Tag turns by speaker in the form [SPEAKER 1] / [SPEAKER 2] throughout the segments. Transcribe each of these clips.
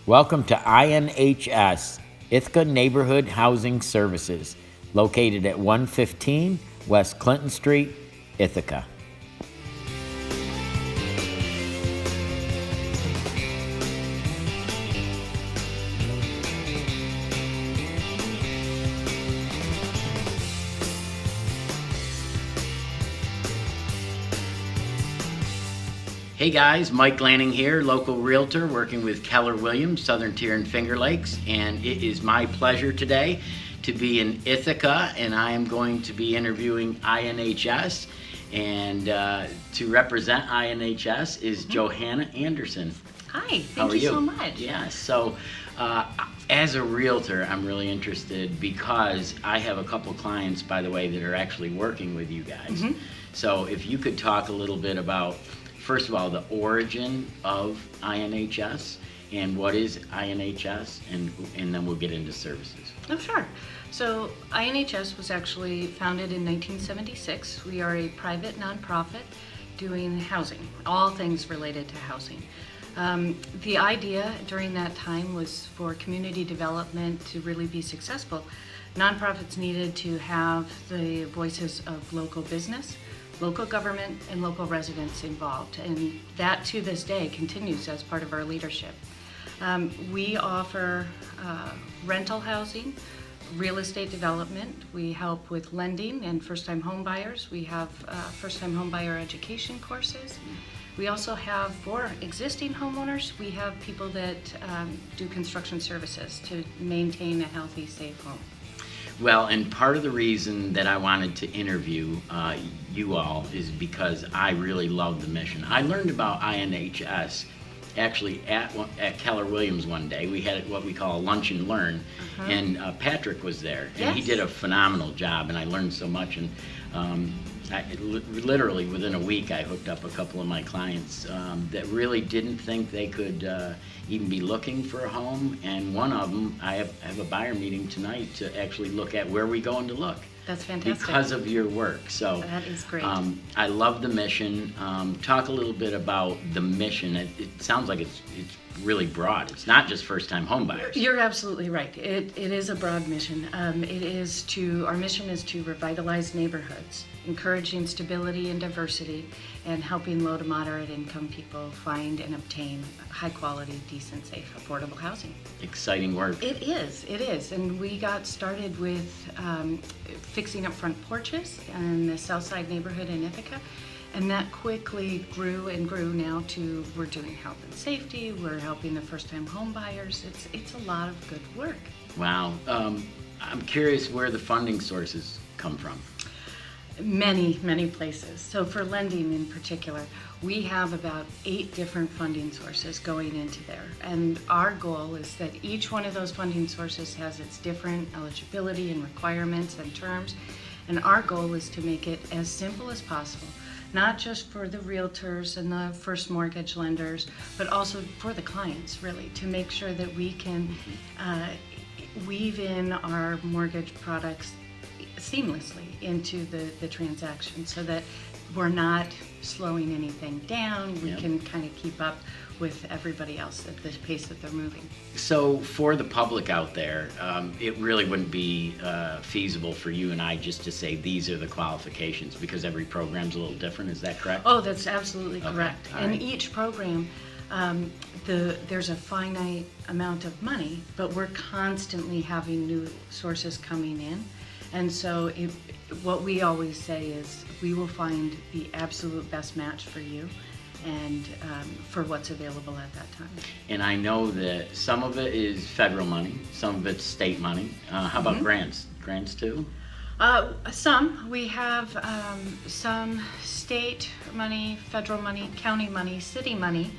[SPEAKER 1] Welcome to INHS, Ithaca Neighborhood Housing Services, located at 115 West Clinton Street, Ithaca. Hey guys, Mike Lanning here, local realtor working with Keller Williams, Southern Tier and Finger Lakes, and it is my pleasure today to be in Ithaca, and I am going to be interviewing INHS, and to represent INHS is Johanna Anderson.
[SPEAKER 2] Hi,
[SPEAKER 1] How are
[SPEAKER 2] thank you
[SPEAKER 1] you
[SPEAKER 2] so much.
[SPEAKER 1] Yeah, so as a realtor, I'm really interested because I have a couple clients, by the way, that are actually working with you guys. So if you could talk a little bit about, first of all, the origin of INHS and what is INHS, and then we'll get into services.
[SPEAKER 2] Oh, sure. So INHS was actually founded in 1976. We are a private nonprofit doing housing, all things related to housing. The idea during that time was for community development to really be successful. Nonprofits needed to have the voices of local business, local government, and local residents involved, and that to this day continues as part of our leadership. We offer rental housing, real estate development. We help with lending and first-time home buyers. We have first-time home buyer education courses. We also have, for existing homeowners, we have people that do construction services to maintain a healthy, safe home.
[SPEAKER 1] Well, and part of the reason that I wanted to interview you all is because I really love the mission. I learned about INHS actually at Keller Williams one day. We had what we call a lunch and learn, and Patrick was there, and he did a phenomenal job, and I learned so much. And literally within a week, I hooked up a couple of my clients that really didn't think they could even be looking for a home, and one of them, I have a buyer meeting tonight to actually look at where we going to look.
[SPEAKER 2] That's fantastic.
[SPEAKER 1] Because of your work. So
[SPEAKER 2] that is great.
[SPEAKER 1] I love the mission. Talk a little bit about the mission. It sounds like it's really broad. It's not just first-time home buyers.
[SPEAKER 2] You're absolutely right. It is a broad mission. Our mission is to revitalize neighborhoods, encouraging stability and diversity, and helping low to moderate income people find and obtain high quality, decent, safe, affordable housing.
[SPEAKER 1] Exciting work.
[SPEAKER 2] It is. And we got started with fixing up front porches in the Southside neighborhood in Ithaca. And that quickly grew and grew now to we're doing health and safety, we're helping the first-time home buyers. It's a lot of good work.
[SPEAKER 1] Wow. I'm curious where the funding sources come from.
[SPEAKER 2] Many places. So for lending in particular, we have about 8 different funding sources going into there. And our goal is that each one of those funding sources has its different eligibility and requirements and terms. And our goal is to make it as simple as possible, not just for the realtors and the first mortgage lenders, but also for the clients, really, to make sure that we can weave in our mortgage products seamlessly into the transaction so that we're not slowing anything down. We can kind of keep up with everybody else at the pace that they're moving.
[SPEAKER 1] So for the public out there, it really wouldn't be feasible for you and I just to say these are the qualifications because every program's a little different. Is that correct?
[SPEAKER 2] Oh, that's absolutely correct.
[SPEAKER 1] All
[SPEAKER 2] And
[SPEAKER 1] right.
[SPEAKER 2] each program, there's a finite amount of money, but we're constantly having new sources coming in. And so what we always say is we will find the absolute best match for you and for what's available at that time.
[SPEAKER 1] And I know that some of it is federal money, some of it's state money. How about grants? Grants too?
[SPEAKER 2] Some. We have some state money, federal money, county money, city money,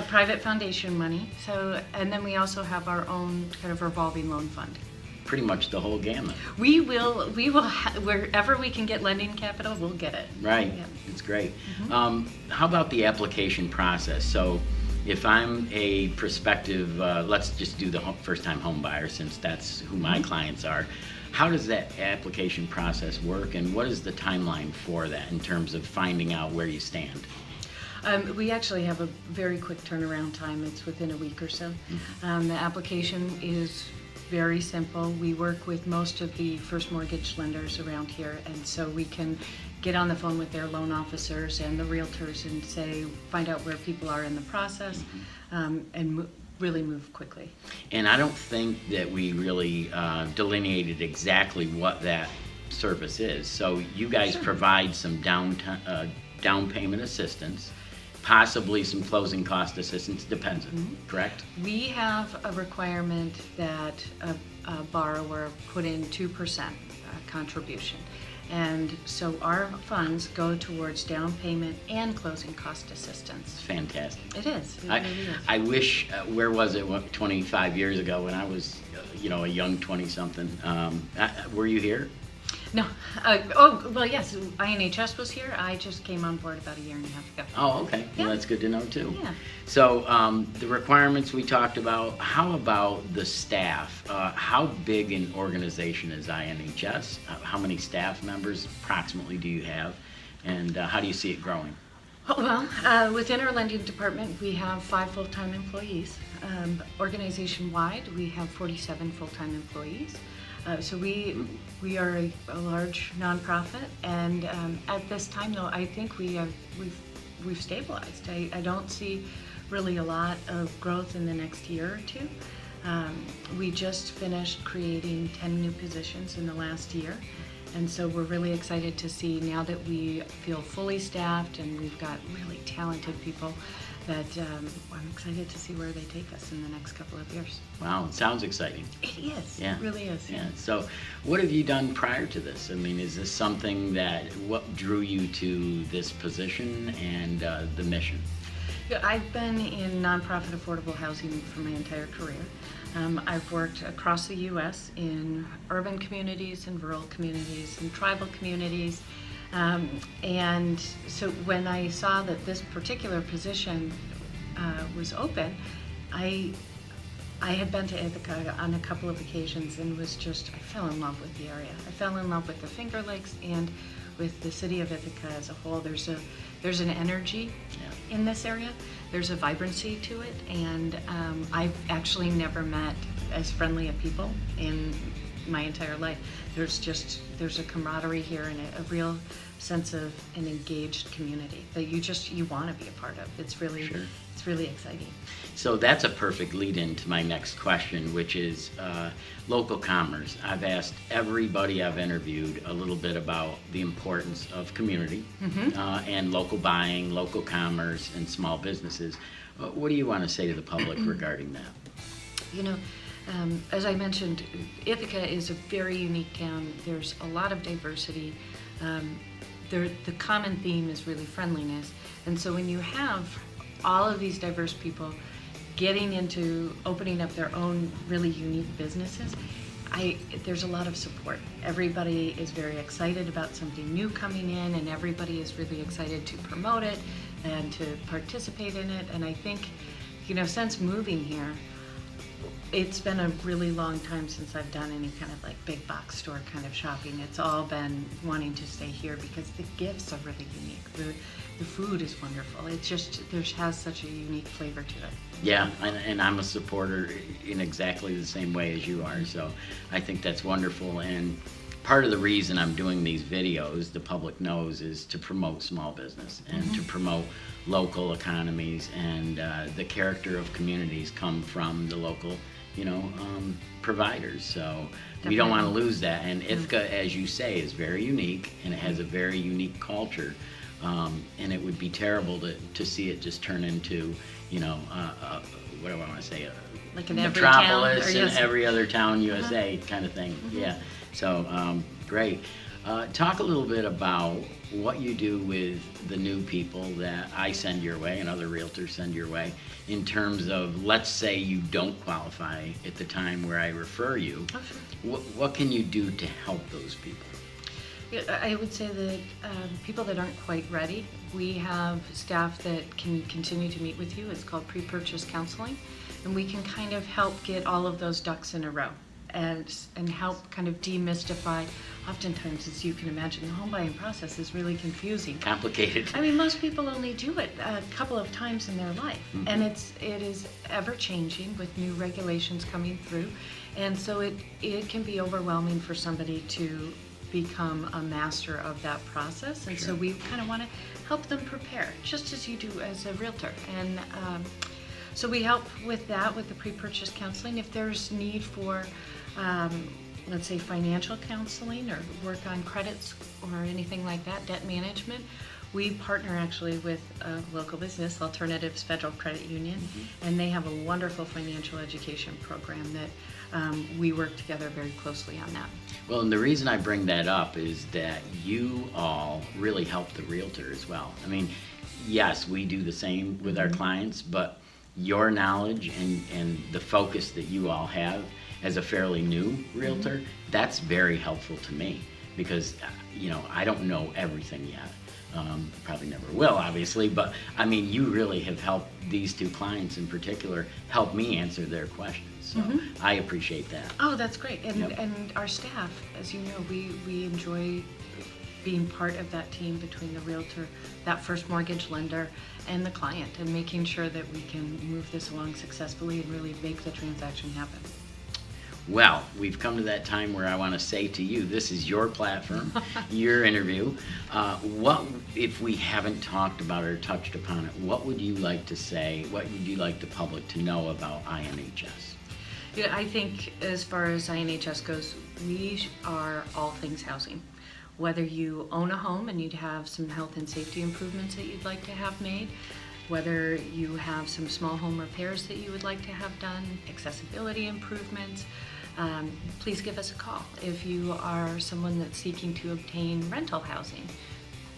[SPEAKER 2] private foundation money. So, and then we also have our own kind of revolving loan fund.
[SPEAKER 1] Pretty much the whole gamut.
[SPEAKER 2] We will wherever we can get lending capital, we'll get it.
[SPEAKER 1] Right,
[SPEAKER 2] Yeah.
[SPEAKER 1] it's great. How about the application process? So if I'm a prospective, let's just do the first-time home buyer since that's who my clients are. How does that application process work and what is the timeline for that in terms of finding out where you stand?
[SPEAKER 2] We actually have a very quick turnaround time. It's within a week or so. The application is very simple. We work with most of the first mortgage lenders around here, and so we can get on the phone with their loan officers and the realtors and find out where people are in the process, and really move quickly.
[SPEAKER 1] And I don't think that we really delineated exactly what that service is. So you guys
[SPEAKER 2] Sure.
[SPEAKER 1] provide some down payment assistance, possibly some closing cost assistance, depends, correct?
[SPEAKER 2] We have a requirement that a borrower put in 2% contribution. And so our funds go towards down payment and closing cost assistance.
[SPEAKER 1] It's fantastic.
[SPEAKER 2] It is. It
[SPEAKER 1] I,
[SPEAKER 2] really is.
[SPEAKER 1] I wish, where was it 25 years ago when I was, a young 20-something? Were you here?
[SPEAKER 2] No. Well, yes. INHS was here. I just came on board about a year and a half ago.
[SPEAKER 1] Oh, okay.
[SPEAKER 2] Yeah.
[SPEAKER 1] Well, that's good to know, too.
[SPEAKER 2] Yeah.
[SPEAKER 1] So the requirements we talked about, how about the staff? How big an organization is INHS? How many staff members approximately do you have? And how do you see it growing?
[SPEAKER 2] Well, within our lending department, we have 5 full-time employees. Organization-wide, we have 47 full-time employees. So we are a large nonprofit, and at this time, though, I think we've stabilized. I don't see really a lot of growth in the next year or two. We just finished creating 10 new positions in the last year, and so we're really excited to see now that we feel fully staffed and we've got really talented people that I'm excited to see where they take us in the next couple of years.
[SPEAKER 1] Wow, it sounds exciting.
[SPEAKER 2] It is.
[SPEAKER 1] Yeah.
[SPEAKER 2] It really is.
[SPEAKER 1] Yeah. So what have you done prior to this? I mean, is this something what drew you to this position and the mission?
[SPEAKER 2] Yeah, I've been in nonprofit affordable housing for my entire career. I've worked across the U.S. in urban communities and rural communities and tribal communities. And so when I saw that this particular position was open, I had been to Ithaca on a couple of occasions and I fell in love with the area. I fell in love with the Finger Lakes and with the city of Ithaca as a whole. There's an energy in this area. There's a vibrancy to it, and I've actually never met as friendly a people in my entire life. There's a camaraderie here and a real sense of an engaged community that you want to be a part of. It's really
[SPEAKER 1] Sure.
[SPEAKER 2] It's really exciting.
[SPEAKER 1] So that's a perfect lead into my next question, which is local commerce. I've asked everybody I've interviewed a little bit about the importance of community and local buying, local commerce, and small businesses. What do you want to say to the public regarding that?
[SPEAKER 2] As I mentioned, Ithaca is a very unique town. There's a lot of diversity. The common theme is really friendliness. And so when you have all of these diverse people getting into opening up their own really unique businesses, there's a lot of support. Everybody is very excited about something new coming in, and everybody is really excited to promote it and to participate in it. And I think, since moving here, it's been a really long time since I've done any kind of like big box store kind of shopping. It's all been wanting to stay here because the gifts are really unique. The food is wonderful. It's just, has such a unique flavor to it.
[SPEAKER 1] Yeah, and I'm a supporter in exactly the same way as you are, so I think that's wonderful. And part of the reason I'm doing these videos, the public knows, is to promote small business and to promote local economies, and the character of communities come from the local providers. So we don't want to lose that. And Ithaca, as you say, is very unique, and it has a very unique culture. And it would be terrible to see it just turn into, what do I want to say,
[SPEAKER 2] like in every town,
[SPEAKER 1] metropolis
[SPEAKER 2] or
[SPEAKER 1] in
[SPEAKER 2] yes.
[SPEAKER 1] every other town USA kind of thing. Yeah. So great. Talk a little bit about what you do with the new people that I send your way and other realtors send your way, in terms of, let's say you don't qualify at the time where I refer you.
[SPEAKER 2] Oh, sure.
[SPEAKER 1] What can you do to help those people?
[SPEAKER 2] I would say that people that aren't quite ready, we have staff that can continue to meet with you. It's called pre-purchase counseling, and we can kind of help get all of those ducks in a row. and help kind of demystify. Oftentimes, as you can imagine, the home buying process is really confusing.
[SPEAKER 1] Complicated.
[SPEAKER 2] I mean, most people only do it a couple of times in their life, and it is ever changing with new regulations coming through, and so it can be overwhelming for somebody to become a master of that process, and so we kind of want to help them prepare, just as you do as a realtor, and so we help with that with the pre-purchase counseling. If there's need for let's say financial counseling or work on credits or anything like that, debt management, we partner actually with a local business, Alternatives Federal Credit Union, and they have a wonderful financial education program that we work together very closely on that.
[SPEAKER 1] Well, and the reason I bring that up is that you all really help the realtor as well. I mean, yes, we do the same with our clients, but your knowledge and the focus that you all have as a fairly new realtor, that's very helpful to me because, I don't know everything yet. Probably never will, obviously, but I mean, you really have helped these two clients in particular help me answer their questions. So I appreciate that.
[SPEAKER 2] Oh, that's great. And our staff, as you know, we enjoy being part of that team between the realtor, that first mortgage lender, and the client, and making sure that we can move this along successfully and really make the transaction happen.
[SPEAKER 1] Well, we've come to that time where I want to say to you, this is your platform, your interview. What, if we haven't talked about or touched upon it, what would you like to say, what would you like the public to know about INHS?
[SPEAKER 2] Yeah, I think as far as INHS goes, we are all things housing. Whether you own a home and you'd have some health and safety improvements that you'd like to have made, whether you have some small home repairs that you would like to have done, accessibility improvements, please give us a call. If you are someone that's seeking to obtain rental housing,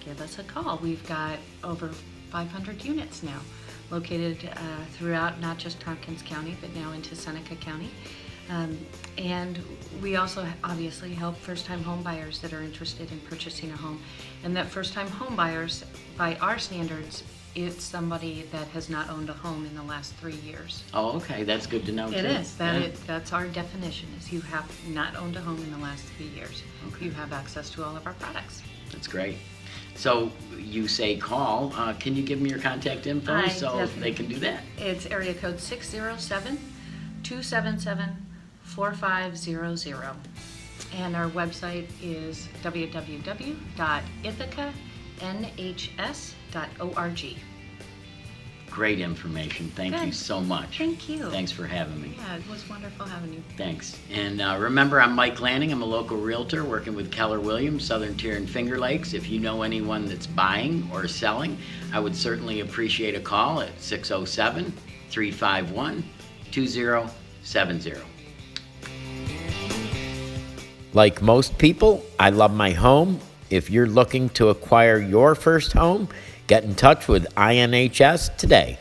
[SPEAKER 2] give us a call. We've got over 500 units now located throughout not just Tompkins County, but now into Seneca County. And we also obviously help first-time home buyers that are interested in purchasing a home. And that first-time home buyers, by our standards, it's somebody that has not owned a home in the last 3 years.
[SPEAKER 1] Oh, okay, that's good to know too.
[SPEAKER 2] It is. That's our definition, is you have not owned a home in the last 3 years. Okay. You have access to all of our products.
[SPEAKER 1] That's great. So you say call. Can you give me your contact info so they can do that?
[SPEAKER 2] It's area code 607-277-4500. And our website is www.ithacannhs.org.
[SPEAKER 1] Great information. Thank you so much.
[SPEAKER 2] Thank you.
[SPEAKER 1] Thanks for having me.
[SPEAKER 2] Yeah, it was wonderful having you.
[SPEAKER 1] Thanks. And remember, I'm Mike Lanning. I'm a local realtor working with Keller Williams, Southern Tier and Finger Lakes. If you know anyone that's buying or selling, I would certainly appreciate a call at 607-351-2070. Like most people, I love my home. If you're looking to acquire your first home, get in touch with INHS today.